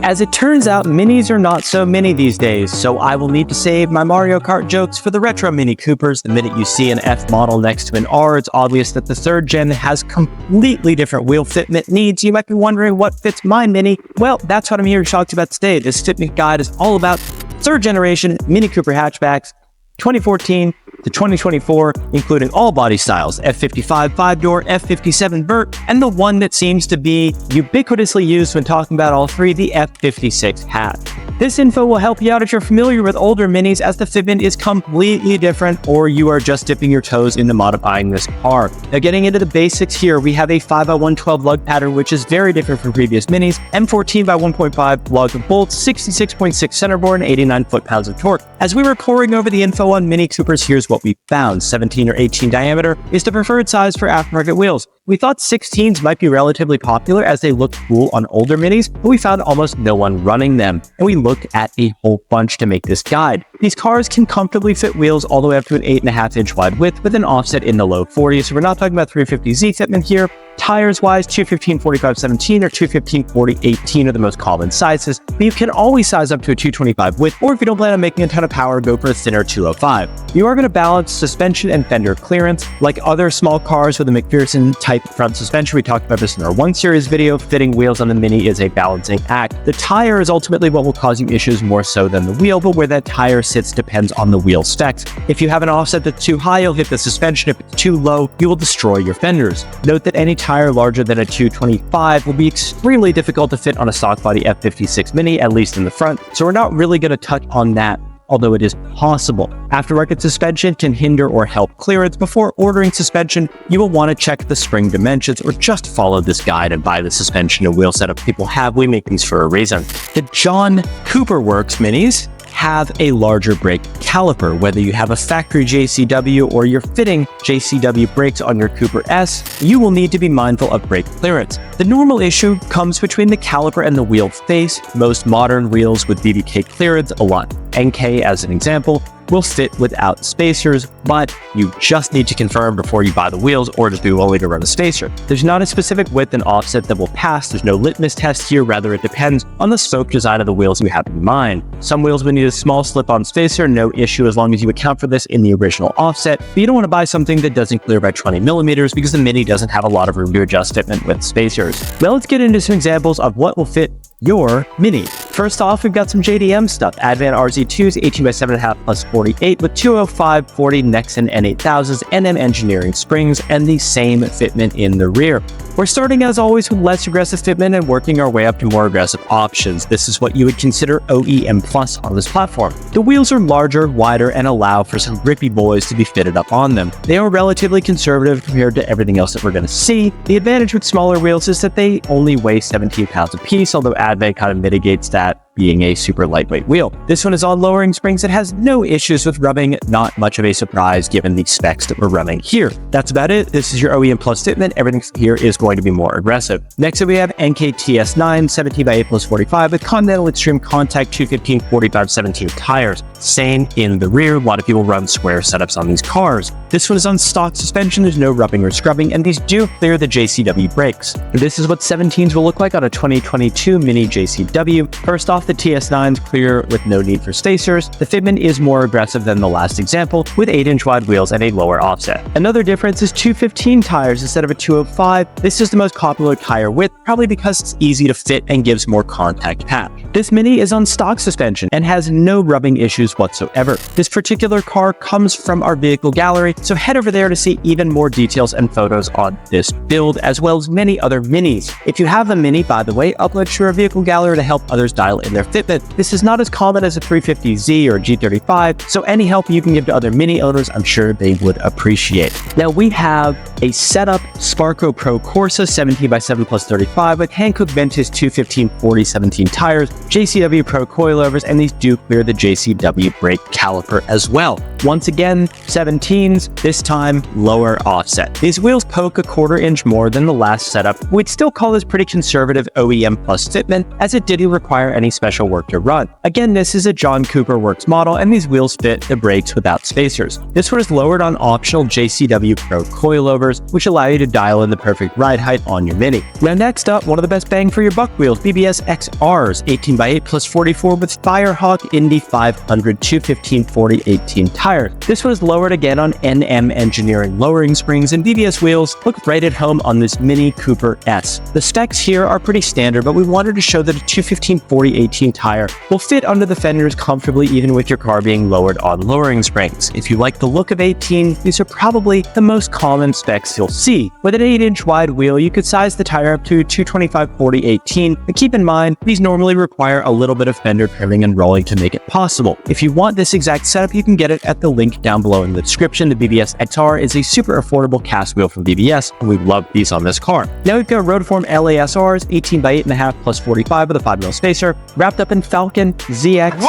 As it turns out, minis are not so mini these days, so I will need to save my Mario Kart jokes for the retro Mini Coopers. The minute you see an F model next to an R, it's obvious that the third gen has completely different wheel fitment needs. You might be wondering what fits my Mini. Well, that's what I'm here to talk to you about today. This fitment guide is all about third generation Mini Cooper hatchbacks, 2014 to 2024, including all body styles, F55 5-door, F57 vert, and the one that seems to be ubiquitously used when talking about all three, the F56 hat. This info will help you out if you're familiar with older minis, as the fitment is completely different, or you are just dipping your toes into modifying this car. Now, getting into the basics here, we have a 5x112 lug pattern, which is very different from previous minis, M14x1.5 lug bolts, 66.6 centerboard, and 89 foot-pounds of torque. As we were poring over the info on Mini Coopers, here's what we found. 17 or 18 diameter is the preferred size for aftermarket wheels. We thought 16s might be relatively popular as they look cool on older minis, but we found almost no one running them, and we looked at a whole bunch to make this guide. These cars can comfortably fit wheels all the way up to an 8.5-inch wide width with an offset in the low 40s, so we're not talking about 350Z fitment here. Tires-wise, 215/45/17 or 215/40/18 are the most common sizes, but you can always size up to a 225 width, or if you don't plan on making a ton of power, go for a thinner 205. You are going to balance suspension and fender clearance. Like other small cars with a McPherson-type front suspension, we talked about this in our 1 Series video, fitting wheels on the Mini is a balancing act. The tire is ultimately what will cause you issues more so than the wheel, but where that tire sits depends on the wheel specs. If you have an offset that's too high, you'll hit the suspension. If it's too low, you will destroy your fenders. Note that any tire larger than a 225 will be extremely difficult to fit on a stock body F56 Mini, at least in the front, so we're not really going to touch on that, although it is possible. Aftermarket suspension can hinder or help clearance. Before ordering suspension, you will want to check the spring dimensions, or just follow this guide and buy the suspension and wheel setup people have. We make these for a reason. The John Cooper Works Minis have a larger brake caliper. Whether you have a factory JCW or you're fitting JCW brakes on your Cooper S, you will need to be mindful of brake clearance. The normal issue comes between the caliper and the wheel face. Most modern wheels with BBK clearance, a lot NK as an example, will fit without spacers, but you just need to confirm before you buy the wheels or just be willing to run a spacer. There's not a specific width and offset that will pass. There's no litmus test here. Rather, it depends on the spoke design of the wheels you have in mind. Some wheels will need a small slip-on spacer, no issue as long as you account for this in the original offset, but you don't want to buy something that doesn't clear by 20 millimeters because the Mini doesn't have a lot of room to adjust fitment with spacers. Now let's get into some examples of what will fit your Mini. First off, we've got some JDM stuff. Advan RZ2s, 18x7.5 plus 48 with 205/40 Nexen N8000s, NM Engineering springs, and the same fitment in the rear. We're starting as always with less aggressive fitment and working our way up to more aggressive options. This is what you would consider OEM Plus on this platform. The wheels are larger, wider, and allow for some grippy boys to be fitted up on them. They are relatively conservative compared to everything else that we're going to see. The advantage with smaller wheels is that they only weigh 17 pounds apiece, although Advan kind of mitigates that being a super lightweight wheel. This one is on lowering springs. It has no issues with rubbing, not much of a surprise given the specs that we're running here. That's about it. This is your OEM Plus fitment. Everything here is going to be more aggressive. Next up, we have NKTS9 17x8 plus 45 with Continental Extreme Contact 215/45/17 tires. Same in the rear. A lot of people run square setups on these cars. This one is on stock suspension. There's no rubbing or scrubbing, and these do clear the JCW brakes. This is what 17s will look like on a 2022 Mini JCW. First off, the TS9s clear with no need for spacers. The fitment is more aggressive than the last example, with 8-inch wide wheels and a lower offset. Another difference is 215 tires instead of a 205. This is the most popular tire width, probably because it's easy to fit and gives more contact path. This Mini is on stock suspension and has no rubbing issues whatsoever. This particular car comes from our vehicle gallery, so head over there to see even more details and photos on this build, as well as many other Minis. If you have a Mini, by the way, upload to our vehicle gallery to help others dial in their fitment. This is not as common as a 350Z or a G35, so any help you can give to other Mini owners, I'm sure they would appreciate. Now we have a setup Sparco Pro Corsa 17x7 plus 35 with Hankook Ventus 215/40/17 tires, JCW Pro coilovers, and these do clear the JCW brake caliper as well. Once again, 17s, this time lower offset. These wheels poke a 1/4 inch more than the last setup. We'd still call this pretty conservative OEM plus fitment, as it didn't require any special work to run. Again, this is a John Cooper Works model, and these wheels fit the brakes without spacers. This one is lowered on optional JCW Pro coilovers, which allow you to dial in the perfect ride height on your Mini. Now next up, one of the best bang for your buck wheels, BBS XRs, 18x8 plus 44 with Firehawk Indy 500 215/40/18 tires. This was lowered again on NM Engineering lowering springs, and BBS wheels look right at home on this Mini Cooper S. The specs here are pretty standard, but we wanted to show that a 215/40/18 tire will fit under the fenders comfortably even with your car being lowered on lowering springs. If you like the look of 18, these are probably the most common specs you'll see. With an 8-inch wide wheel, you could size the tire up to 225/40/18, but keep in mind, these normally require a little bit of fender trimming and rolling to make it possible. If you want this exact setup, you can get it at the link down below in the description. The BBS XR is a super affordable cast wheel from BBS, and we love these on this car. Now we've got Rotiform LASRs, 18x8.5 plus 45 with a 5mm spacer, wrapped up in Falcon ZX.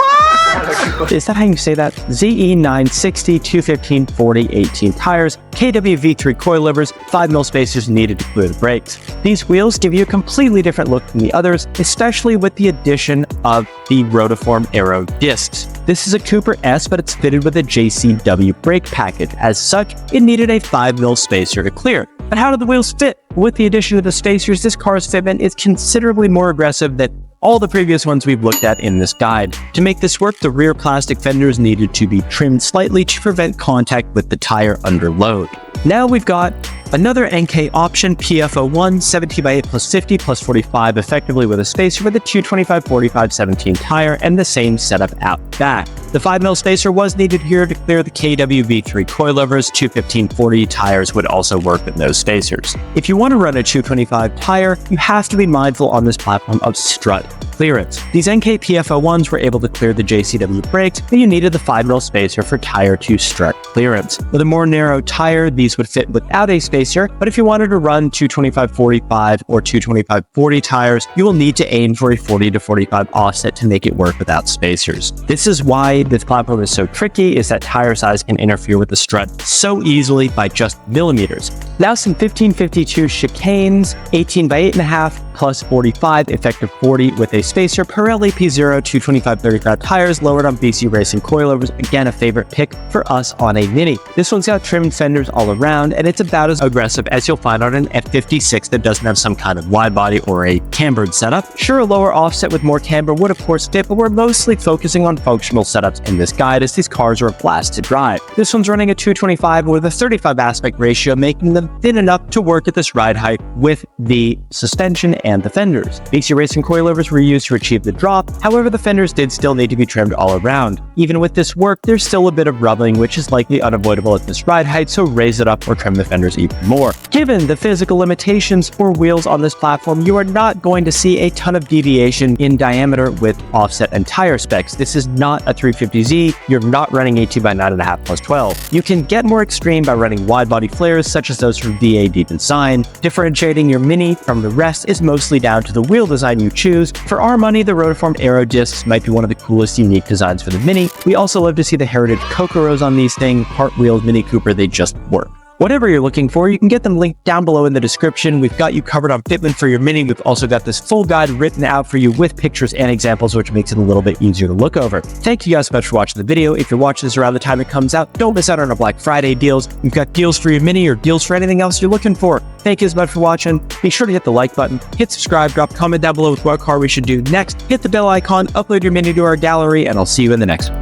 Is that how you say that? ZE960 215/40/18 tires, KWV3 coilovers, 5mm spacers needed to clear the brakes. These wheels give you a completely different look than the others, especially with the addition of the Rotiform Aero discs. This is a Cooper S, but it's fitted with a JCW brake package. As such, it needed a 5mm spacer to clear. But how do the wheels fit? With the addition of the spacers, this car's fitment is considerably more aggressive than all the previous ones we've looked at in this guide. To make this work, the rear plastic fenders needed to be trimmed slightly to prevent contact with the tire under load. Now we've got another NK option, PF01, 17x8 plus 50 plus 45, effectively with a spacer with a 225/45/17 tire and the same setup out back. The 5mm spacer was needed here to clear the KWV3 coilovers. 215/40 tires would also work with no spacers. If you want to run a 225 tire, you have to be mindful on this platform of strut clearance. These NK PF01s were able to clear the JCW brakes, but you needed the 5mm spacer for tire to strut clearance. With a more narrow tire, these would fit without a spacer, but if you wanted to run 225/45 or 225/40 tires, you will need to aim for a 40-45 offset to make it work without spacers. This is why this platform is so tricky, is that tire size can interfere with the strut so easily by just millimeters. Now some 1552 chicanes, 18x8.5 plus 45, effective 40 with a spacer, Pirelli P0 225/35 tires, lowered on BC Racing coilovers, again a favorite pick for us on a Mini. This one's got trimmed fenders all around, and it's about as aggressive as you'll find on an F56 that doesn't have some kind of wide body or a cambered setup. Sure, a lower offset with more camber would of course fit, but we're mostly focusing on functional setups in this guide as these cars are a blast to drive. This one's running a 225 with a 35 aspect ratio, making them thin enough to work at this ride height with the suspension and the fenders. BC Racing coilovers were used to achieve the drop, however the fenders did still need to be trimmed all around. Even with this work, there's still a bit of rubbling, which is likely unavoidable at this ride height, so raise it up or trim the fenders even more. Given the physical limitations for wheels on this platform, you are not going to see a ton of deviation in diameter with offset and tire specs. This is not a 350Z, you're not running a 2x9.5 plus 12. You can get more extreme by running wide body flares such as those from VAD Design. Differentiating your Mini from the rest is mostly down to the wheel design you choose. For our money, the Rotiform Aero discs might be one of the coolest unique designs for the Mini. We also love to see the Heritage Kokoros on these things, part wheels Mini Cooper, they just work. Whatever you're looking for, you can get them linked down below in the description. We've got you covered on fitment for your Mini. We've also got this full guide written out for you with pictures and examples, which makes it a little bit easier to look over. Thank you guys so much for watching the video. If you're watching this around the time it comes out, don't miss out on our Black Friday deals. We've got deals for your Mini or deals for anything else you're looking for. Thank you so much for watching. Be sure to hit the like button, hit subscribe, drop a comment down below with what car we should do next, hit the bell icon, upload your Mini to our gallery, and I'll see you in the next one.